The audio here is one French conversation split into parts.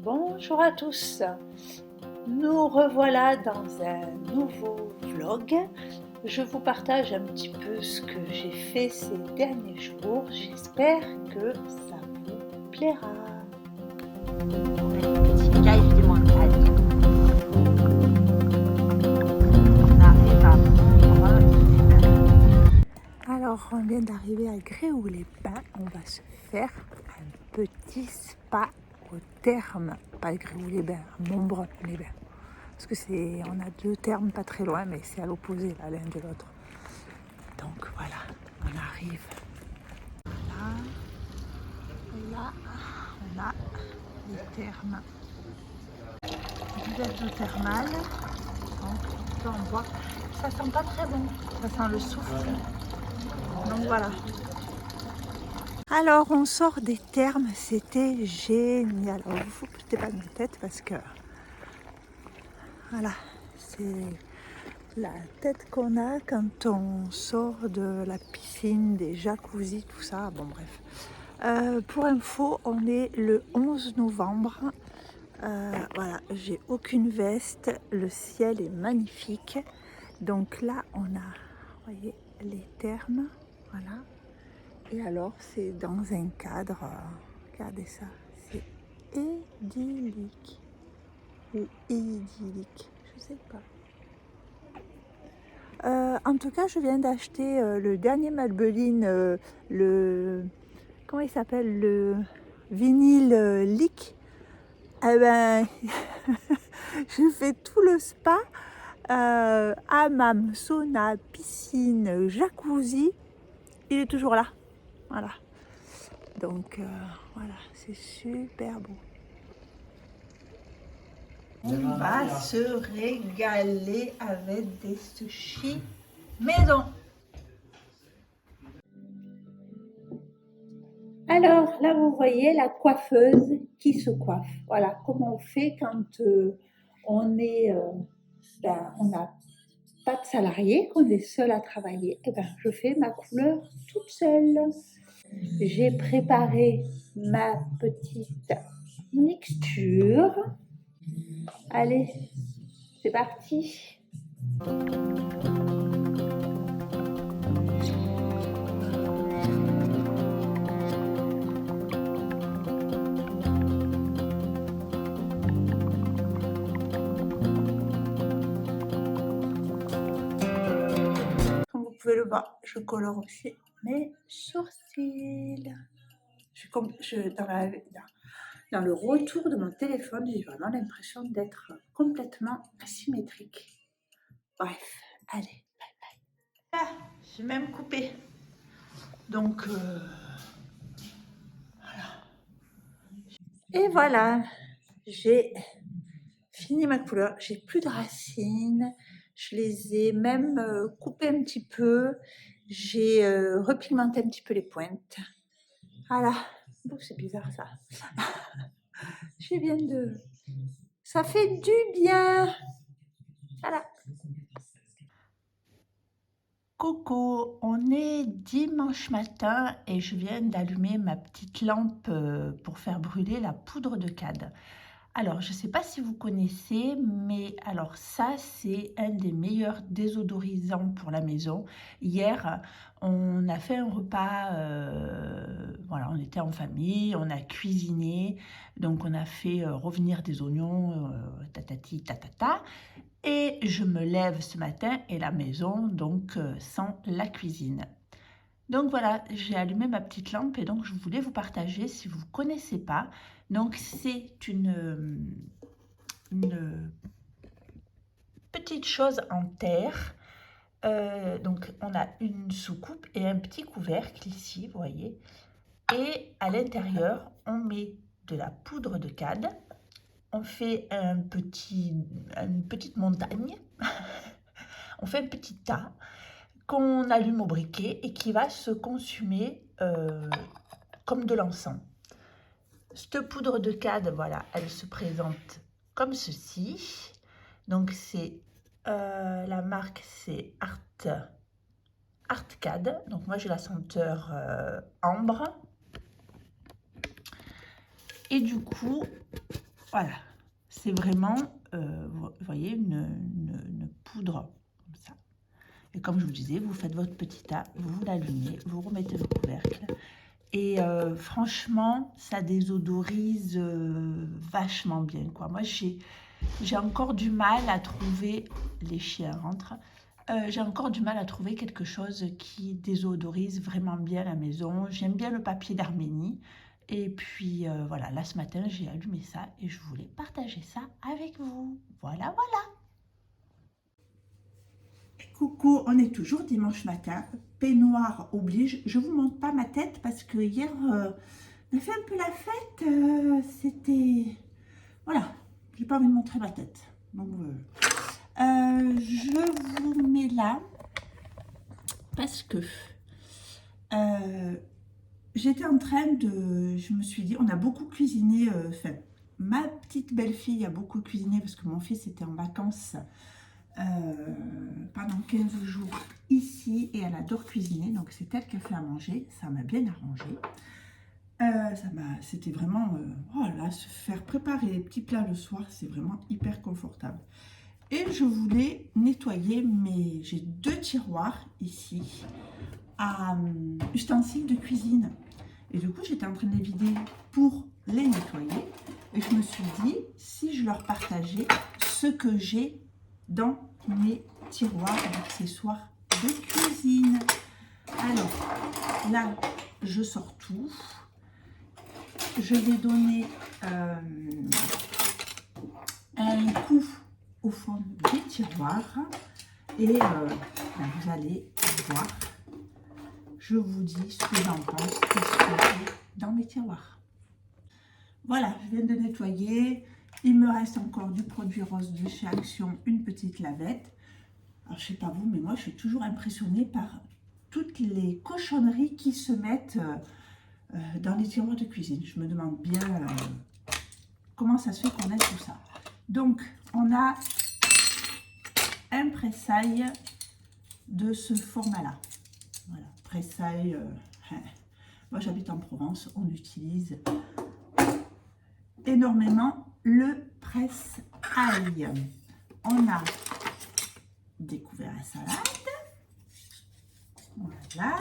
Bonjour à tous, nous revoilà dans un nouveau vlog. Je vous partage un petit peu ce que j'ai fait ces derniers jours. J'espère que ça vous plaira. Petit village des montagnes. On arrive à Montbrun. Alors on vient d'arriver à Gréoux-les-Bains. On va se faire un petit spa au terme, pas à Gréoux-les-Bains, à Montbrun-les-Bains. Parce que on a deux termes pas très loin, mais c'est à l'opposé l'un de l'autre. Donc voilà, on arrive. Là, on a les thermes. Buvette d'eau thermale. Donc on peut en boire. Ça sent pas très bon, ça sent le soufre. Donc voilà. Alors on sort des thermes, c'était génial. Alors vous faut foutez pas de ma tête parce que voilà, c'est la tête qu'on a quand on sort de la piscine, des jacuzzis, tout ça. Bon bref. Pour info, on est le 11 novembre. Voilà, j'ai aucune veste, le ciel est magnifique. Donc là, on a, vous voyez, les thermes, voilà. Et alors, c'est dans un cadre, regardez ça, c'est idyllique. Ou idyllique, je sais pas. En tout cas, je viens d'acheter le dernier Maybelline, le, comment il s'appelle, le vinyle Leak. Eh ben, je fais tout le spa, hammam, sauna, piscine, jacuzzi, il est toujours là, voilà. Donc voilà, c'est super beau. On va se régaler avec des sushis maison. Alors là, vous voyez la coiffeuse qui se coiffe. Voilà comment on fait quand on est, on n'a pas de salarié, qu'on est seul à travailler. Et ben, je fais ma couleur toute seule. J'ai préparé ma petite mixture. Allez, c'est parti. Comme vous pouvez le voir, je colore aussi mes sourcils. Dans le retour de mon téléphone, j'ai vraiment l'impression d'être complètement asymétrique. Bref, allez, bye bye. Ah, j'ai même coupé. Donc, voilà. Et voilà, j'ai fini ma couleur. J'ai plus de racines. Je les ai même coupées un petit peu. J'ai repigmenté un petit peu les pointes. Voilà. Oh, c'est bizarre ça. Je viens de... Ça fait du bien. Voilà. Coucou, on est dimanche matin et je viens d'allumer ma petite lampe pour faire brûler la poudre de cade. Alors, je ne sais pas si vous connaissez, mais alors ça, c'est un des meilleurs désodorisants pour la maison. Hier, on a fait un repas, voilà, on était en famille, on a cuisiné, donc on a fait revenir des oignons, tatati, tatata. Et je me lève ce matin et la maison donc sent la cuisine. Donc voilà, j'ai allumé ma petite lampe et donc je voulais vous partager si vous ne connaissez pas. Donc c'est une petite chose en terre. Donc on a une soucoupe et un petit couvercle ici, vous voyez. Et à l'intérieur, on met de la poudre de cade. On fait une petite montagne. On fait un petit tas qu'on allume au briquet et qui va se consumer comme de l'encens. Cette poudre de cade, voilà, elle se présente comme ceci. Donc c'est la marque, c'est Artcad. Donc moi j'ai la senteur ambre. Et du coup, Voilà, c'est vraiment, vous voyez, une poudre comme ça. Et comme je vous disais, vous faites votre petit tas, vous l'allumez, vous remettez le couvercle. Et franchement, ça désodorise vachement bien, quoi. Moi, j'ai encore du mal à trouver, les chiens rentrent, j'ai encore du mal à trouver quelque chose qui désodorise vraiment bien la maison. J'aime bien le papier d'Arménie. Et puis voilà, là ce matin, j'ai allumé ça et je voulais partager ça avec vous. Voilà, voilà. Coucou, on est toujours dimanche matin. Peignoir oblige. Je vous montre pas ma tête parce que hier, on a fait un peu la fête. C'était... Voilà, j'ai pas envie de montrer ma tête. Donc, je vous mets là parce que j'étais en train de... Je me suis dit, on a beaucoup cuisiné. Enfin, ma petite belle-fille a beaucoup cuisiné parce que mon fils était en vacances pendant 15 jours ici et elle adore cuisiner. Donc, c'est elle qui a fait à manger. Ça m'a bien arrangé. C'était vraiment... oh là, se faire préparer les petits plats le soir, c'est vraiment hyper confortable. Et je voulais nettoyer mes... J'ai 2 tiroirs ici à ustensiles de cuisine. Et du coup, j'étais en train de les vider pour les nettoyer. Et je me suis dit, si je leur partageais ce que j'ai dans mes tiroirs d'accessoires de cuisine. Alors, là, je sors tout. Je vais donner un coup au fond des tiroirs et vous allez voir, je vous dis ce que j'en pense et ce que j'ai dans mes tiroirs. Voilà, je viens de nettoyer. Il me reste encore du produit rose de chez Action, une petite lavette. Alors, je sais pas vous, mais moi, je suis toujours impressionnée par toutes les cochonneries qui se mettent dans les tiroirs de cuisine. Je me demande bien comment ça se fait qu'on ait tout ça. Donc, on a un pressail de ce format-là. Voilà, pressail. Moi, j'habite en Provence. On utilise énormément le presse-ail. On a des couverts à salade. Voilà.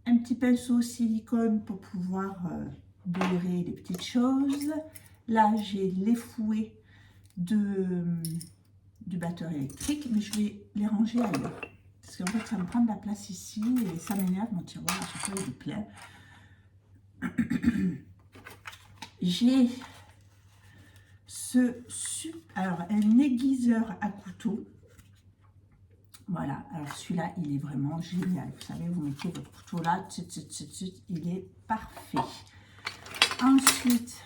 Un petit pinceau silicone pour pouvoir beurrer les petites choses. Là, j'ai les fouets du batteur électrique, mais je vais les ranger ailleurs. Parce qu'en fait, ça me prend de la place ici et ça m'énerve, mon tiroir, à chaque fois, il est plein. J'ai alors, un aiguiseur à couteau. Voilà, alors celui-là, il est vraiment génial. Vous savez, vous mettez votre couteau là, il est parfait. Ensuite,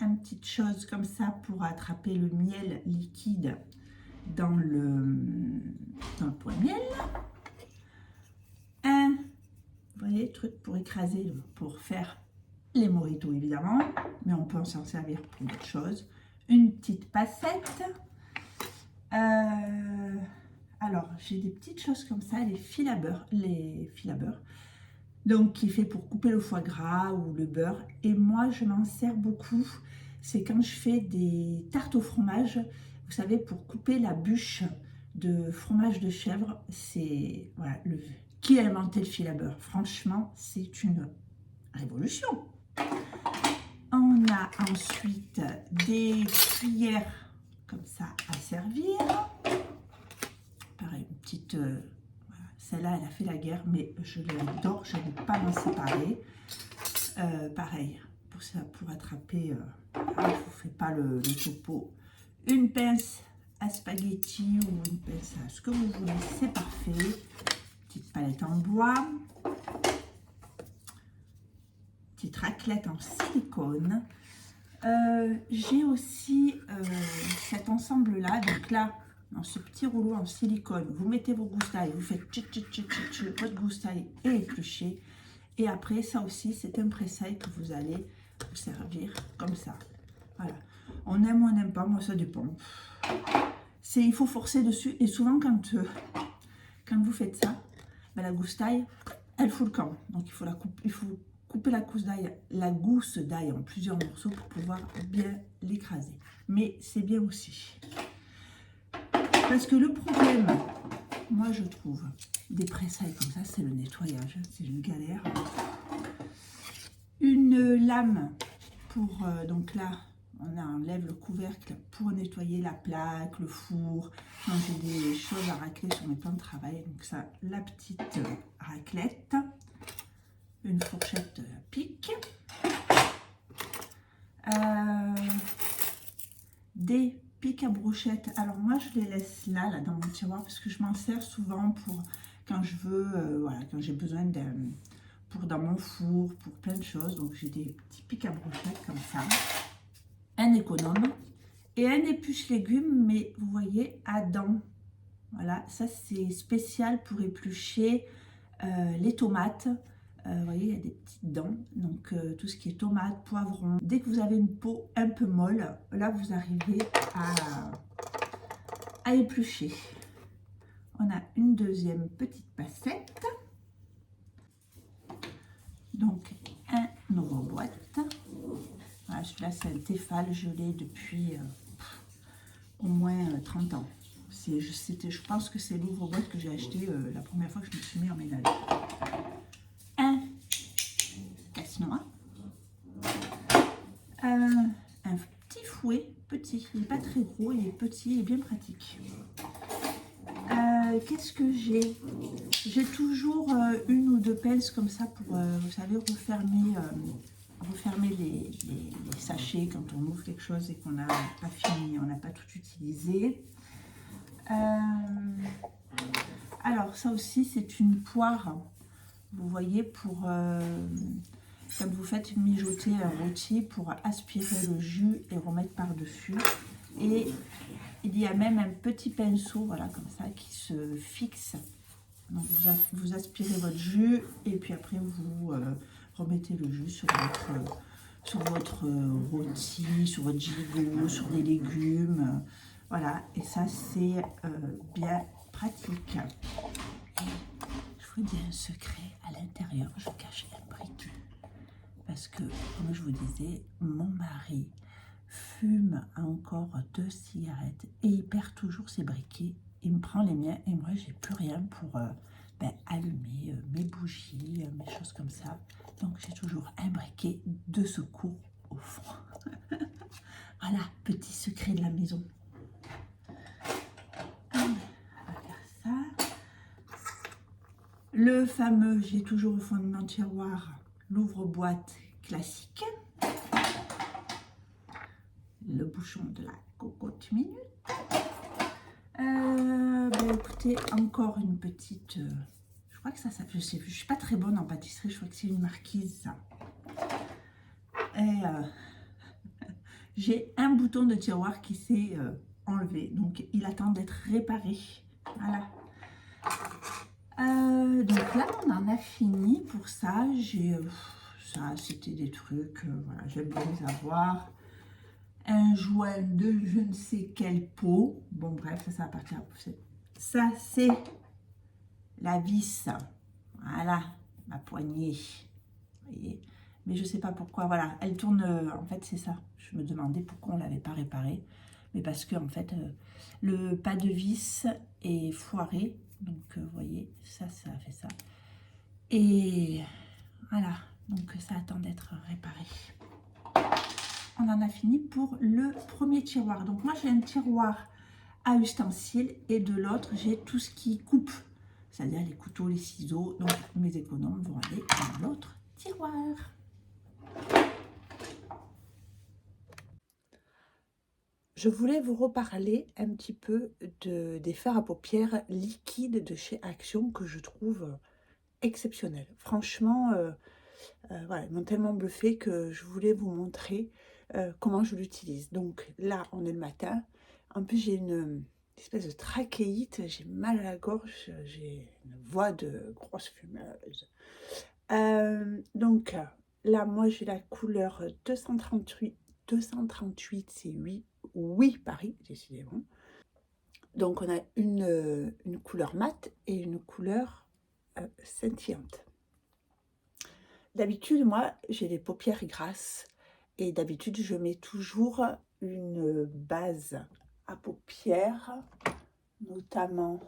une petite chose comme ça pour attraper le miel liquide dans le pot de miel. Vous voyez, truc pour écraser, pour faire les mojitos évidemment, mais on peut s'en servir pour d'autres choses. Une petite passette. Alors, j'ai des petites choses comme ça, les fils à beurre, donc qui fait pour couper le foie gras ou le beurre. Et moi, je m'en sers beaucoup. C'est quand je fais des tartes au fromage, vous savez, pour couper la bûche de fromage de chèvre. C'est voilà, qui a inventé le fil à beurre? Franchement, c'est une révolution. On a ensuite des cuillères comme ça à servir. Pareil, une petite... voilà. Celle-là, elle a fait la guerre, mais je l'adore, je ne vais pas m'en séparer. Pareil, pour attraper... je ne vous fais pas le topo. Une pince à spaghetti ou une pince à ce que vous voulez, c'est parfait. Petite palette en bois. Petite raclette en silicone. J'ai aussi cet ensemble là, donc là dans ce petit rouleau en silicone, vous mettez vos gousses d'ail, vous faites votre gousse d'ail et épluchez, et après ça aussi c'est un pressail que vous allez vous servir comme ça. Voilà, on aime ou on n'aime pas, moi ça dépend. Il faut forcer dessus, et souvent quand vous faites ça, ben, la gousse d'ail elle fout le camp, donc il faut couper la gousse d'ail en plusieurs morceaux pour pouvoir bien l'écraser. Mais c'est bien aussi. Parce que le problème, moi je trouve, des pressailles comme ça, c'est le nettoyage. C'est une galère. Une lame pour, donc là, on enlève le couvercle pour nettoyer la plaque, le four. Quand j'ai des choses à racler sur mes plans de travail, donc ça, la petite raclette. Une fourchette pique, des pics à brochettes. Alors moi je les laisse là dans mon tiroir parce que je m'en sers souvent pour quand je veux, voilà, quand j'ai besoin pour dans mon four, pour plein de choses. Donc j'ai des petits pics à brochettes comme ça, un économe et un épluche légumes, mais vous voyez à dents. Voilà, ça c'est spécial pour éplucher les tomates. Vous voyez, il y a des petites dents, donc tout ce qui est tomates, poivrons. Dès que vous avez une peau un peu molle, là vous arrivez à éplucher. On a une deuxième petite passette. Donc un ouvre-boîte. Voilà, celui-là c'est un Tefal, je l'ai depuis au moins 30 ans. Je pense que c'est l'ouvre-boîte que j'ai acheté la première fois que je me suis mis en ménage. Un casse-noix, un petit fouet, petit, il n'est pas très gros, il est petit et bien pratique. Qu'est-ce que j'ai? J'ai toujours une ou deux pinces comme ça pour, vous savez, refermer les sachets quand on ouvre quelque chose et qu'on n'a pas fini, on n'a pas tout utilisé. Alors ça aussi c'est une poire, vous voyez, pour quand vous faites mijoter un rôti, pour aspirer le jus et remettre par dessus. Et il y a même un petit pinceau, voilà, comme ça, qui se fixe. Donc vous aspirez votre jus et puis après vous remettez le jus sur votre rôti, sur votre gigot, sur des légumes. Voilà, et ça c'est bien pratique. Et je vous dis un secret, à l'intérieur je cache un briquet. Parce que, comme je vous disais, mon mari fume encore 2 cigarettes et il perd toujours ses briquets. Il me prend les miens et moi, j'ai plus rien pour allumer mes bougies, mes choses comme ça. Donc, j'ai toujours un briquet de secours au fond. Voilà, petit secret de la maison. On va faire ça. Le fameux, j'ai toujours au fond de mon tiroir, l'ouvre-boîte classique. Le bouchon de la cocotte minute. Écoutez, encore une petite... je crois que ça je sais plus, je suis pas très bonne en pâtisserie, je crois que c'est une marquise, ça. Et j'ai un bouton de tiroir qui s'est enlevé, donc il attend d'être réparé. Voilà. Donc là, on en a fini pour ça. J'ai ça, c'était des trucs, voilà, j'aime bien les avoir. Un joint de je ne sais quelle peau. Bon, bref, ça va partir. Ça, c'est la vis. Voilà, ma poignée. Vous voyez, mais je ne sais pas pourquoi. Voilà, elle tourne. En fait, c'est ça. Je me demandais pourquoi on ne l'avait pas réparé. Mais parce que, en fait, le pas de vis est foiré. Donc, vous voyez, ça a fait ça. Et voilà, donc ça attend d'être réparé. On en a fini pour le premier tiroir. Donc moi j'ai un tiroir à ustensiles et de l'autre j'ai tout ce qui coupe, c'est-à-dire les couteaux, les ciseaux. Donc mes économes vont aller dans l'autre tiroir. Je voulais vous reparler un petit peu des fards à paupières liquides de chez Action que je trouve exceptionnels. Franchement, voilà, ils m'ont tellement bluffé que je voulais vous montrer comment je l'utilise. Donc là, on est le matin. En plus, j'ai une espèce de trachéite. J'ai mal à la gorge. J'ai une voix de grosse fumeuse. Donc là, moi, j'ai la couleur 238. 238, c'est 8. Oui, Paris, décidément. Donc, on a une couleur mate et une couleur scintillante. D'habitude, moi, j'ai les paupières grasses et d'habitude, je mets toujours une base à paupières, notamment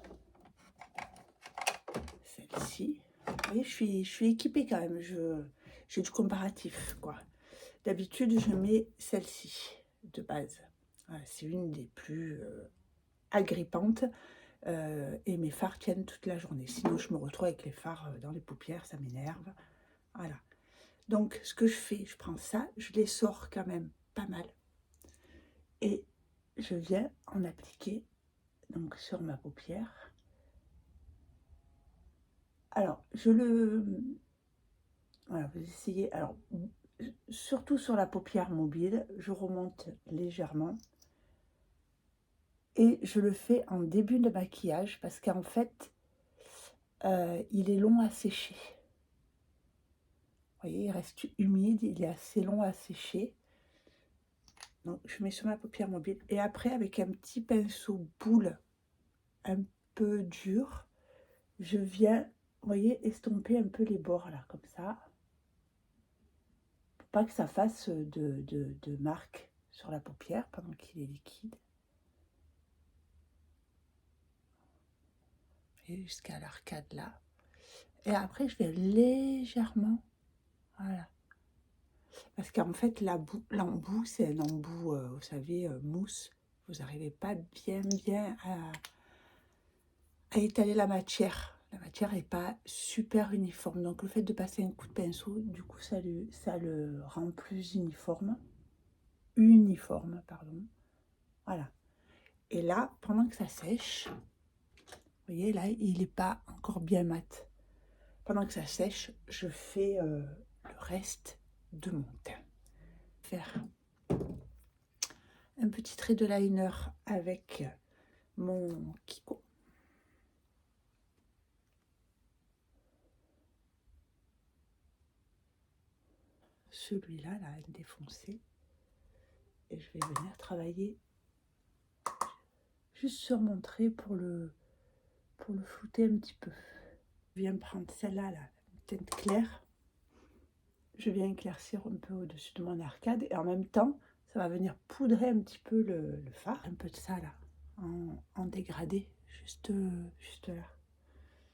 celle-ci. Vous voyez, je suis équipée quand même, j'ai du comparatif, quoi. D'habitude, je mets celle-ci de base. Voilà, c'est une des plus agrippantes et mes fards tiennent toute la journée. Sinon, je me retrouve avec les fards dans les paupières, ça m'énerve. Voilà. Donc, ce que je fais, je prends ça, je les sors quand même pas mal. Et je viens en appliquer donc sur ma paupière. Alors, voilà, vous essayez. Alors, surtout sur la paupière mobile, je remonte légèrement. Et je le fais en début de maquillage parce qu'en fait, il est long à sécher. Vous voyez, il reste humide, il est assez long à sécher. Donc, je mets sur ma paupière mobile. Et après, avec un petit pinceau boule un peu dur, je viens, vous voyez, estomper un peu les bords là, comme ça. Pour pas que ça fasse de marques sur la paupière pendant qu'il est liquide. Et jusqu'à l'arcade là. Et après, je vais légèrement, voilà. Parce qu'en fait, l'embout, c'est un embout, vous savez, mousse. Vous n'arrivez pas bien à étaler la matière. La matière n'est pas super uniforme. Donc, le fait de passer un coup de pinceau, du coup, ça le rend plus uniforme. Uniforme, pardon. Voilà. Et là, pendant que ça sèche, vous voyez, là, il n'est pas encore bien mat. Pendant que ça sèche, je fais le reste de mon teint. Faire un petit trait de liner avec mon Kiko. Celui-là, là, défoncé. Et je vais venir travailler juste sur mon trait pour le flouter un petit peu. Je viens prendre celle-là, là, une teinte claire. Je viens éclaircir un peu au-dessus de mon arcade et en même temps, ça va venir poudrer un petit peu le fard. Un peu de ça, là, en dégradé, juste là.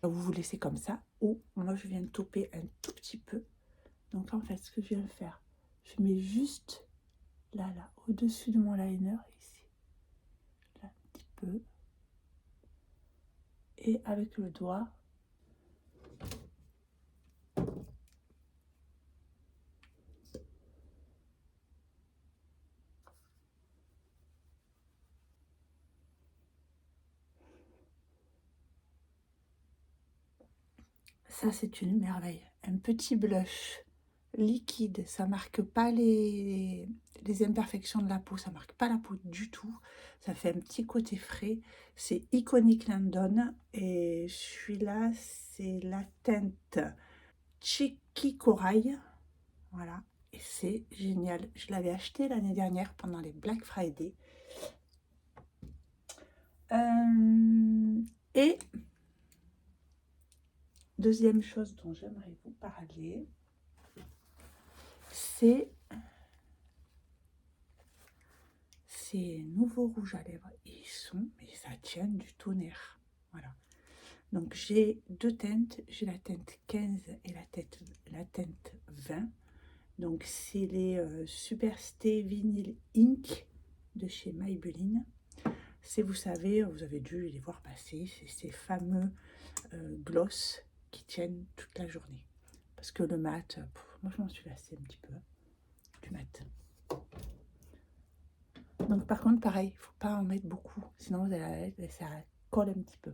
Vous vous laissez comme ça, ou moi je viens toper un tout petit peu. Donc en fait, ce que je viens de faire, je mets juste là, au-dessus de mon liner, ici, là, un petit peu. Et avec le doigt, ça c'est une merveille. Un petit blush liquide, ça marque pas les imperfections de la peau, ça marque pas la peau du tout, ça fait un petit côté frais. C'est Iconic London et celui-là c'est la teinte Cheeky Corail, voilà, et c'est génial. Je l'avais acheté l'année dernière pendant les Black Friday. Et deuxième chose dont j'aimerais vous parler, c'est ces nouveaux rouges à lèvres. Ils sont, mais ça tient du tonnerre. Voilà. Donc j'ai deux teintes, j'ai la teinte 15 et la teinte 20. Donc c'est les Superstay Vinyl Ink de chez Maybelline. C'est, vous savez, vous avez dû les voir passer, c'est ces fameux gloss qui tiennent toute la journée. Parce que le mat, moi je m'en suis lassée un petit peu du mat. Donc par contre, pareil, il ne faut pas en mettre beaucoup, sinon ça colle un petit peu.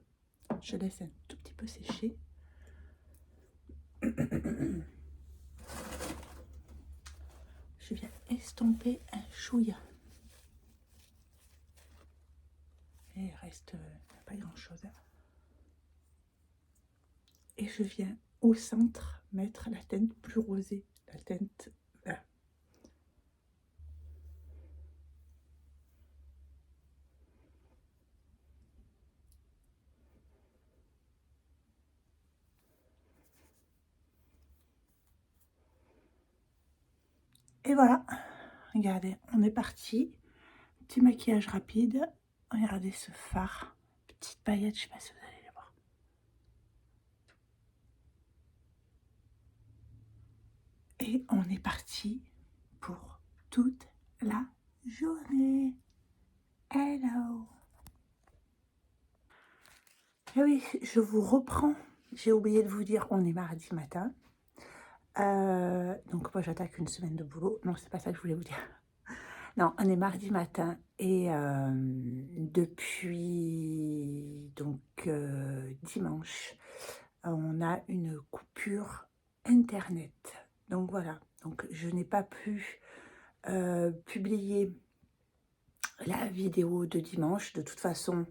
Je laisse un tout petit peu sécher. Je viens estomper un chouïa. Et il reste pas grand chose. Et je viens au centre mettre la teinte plus rosée, la teinte vert. Et voilà, regardez, on est parti. Petit maquillage rapide. Regardez ce fard. Petite paillette, je sais pas si vous allez les voir. Et on est parti pour toute la journée. Hello. Et oui, je vous reprends. J'ai oublié de vous dire, on est mardi matin. Donc moi j'attaque une semaine de boulot. Non, c'est pas ça que je voulais vous dire. Non, on est mardi matin et depuis donc dimanche, on a une coupure internet. Donc voilà, donc je n'ai pas pu publier la vidéo de dimanche. De toute façon,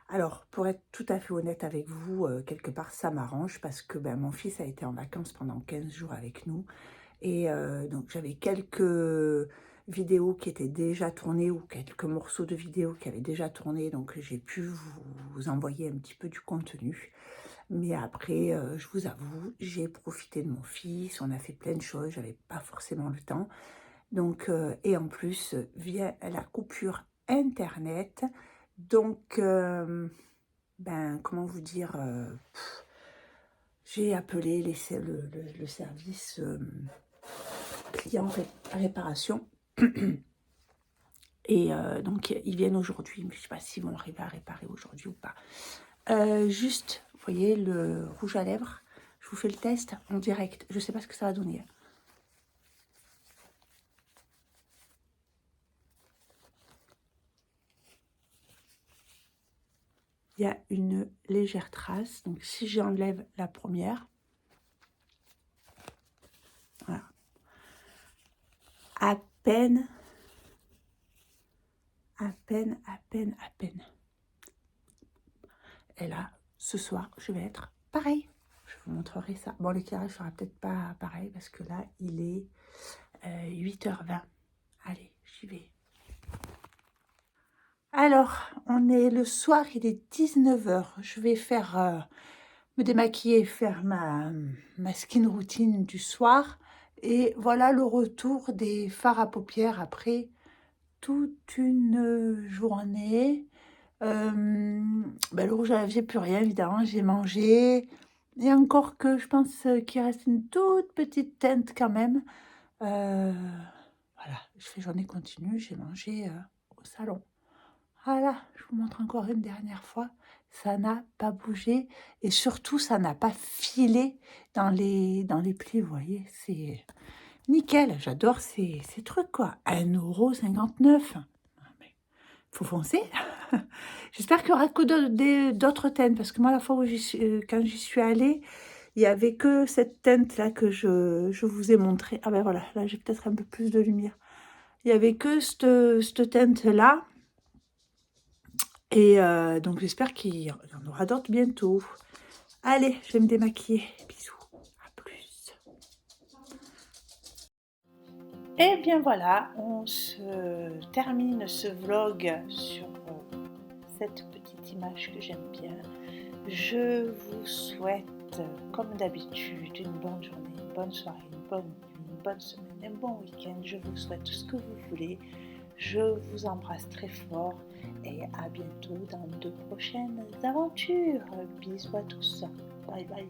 alors pour être tout à fait honnête avec vous, quelque part ça m'arrange parce que mon fils a été en vacances pendant 15 jours avec nous. Et donc j'avais quelques vidéos qui étaient déjà tournées ou quelques morceaux de vidéos qui avaient déjà tourné, donc j'ai pu vous envoyer un petit peu du contenu. Mais après, je vous avoue, j'ai profité de mon fils, on a fait plein de choses, j'avais pas forcément le temps. Donc, et en plus, vient la coupure internet, donc, comment vous dire, j'ai appelé le service client réparation et donc ils viennent aujourd'hui, mais je ne sais pas s'ils vont arriver à réparer aujourd'hui ou pas. Juste, vous voyez le rouge à lèvres, je vous fais le test en direct, je ne sais pas ce que ça va donner. Il y a une légère trace, donc si j'enlève la première, voilà, à peine. Et là, ce soir, je vais être pareil. Je vous montrerai ça. Bon, l'éclairage sera peut-être pas pareil parce que là, il est 8h20. Allez, j'y vais. Alors, on est le soir, il est 19h. Je vais faire me démaquiller, faire ma skin routine du soir. Et voilà le retour des fards à paupières après toute une journée. Le rouge à lèvres, j'ai plus rien, évidemment, j'ai mangé. Et encore que je pense qu'il reste une toute petite teinte quand même. Voilà, je fais journée continue, j'ai mangé au salon. Voilà, je vous montre encore une dernière fois. Ça n'a pas bougé et surtout, ça n'a pas filé dans les plis, vous voyez. C'est nickel, j'adore ces trucs, quoi. 1,59 €. Faut foncer. J'espère qu'il y aura que d'autres teintes, parce que moi, la fois où quand j'y suis allée, il n'y avait que cette teinte-là que je vous ai montré. Ah ben voilà, là j'ai peut-être un peu plus de lumière. Il n'y avait que cette teinte-là. Et donc j'espère qu'il y en aura d'autres bientôt. Allez, je vais me démaquiller. Bisous, à plus. Et bien voilà, on se termine ce vlog sur cette petite image que j'aime bien. Je vous souhaite, comme d'habitude, une bonne journée, une bonne soirée, une bonne nuit, une bonne semaine, un bon week-end. Je vous souhaite tout ce que vous voulez. Je vous embrasse très fort et à bientôt dans de prochaines aventures. Bisous à tous. Bye bye.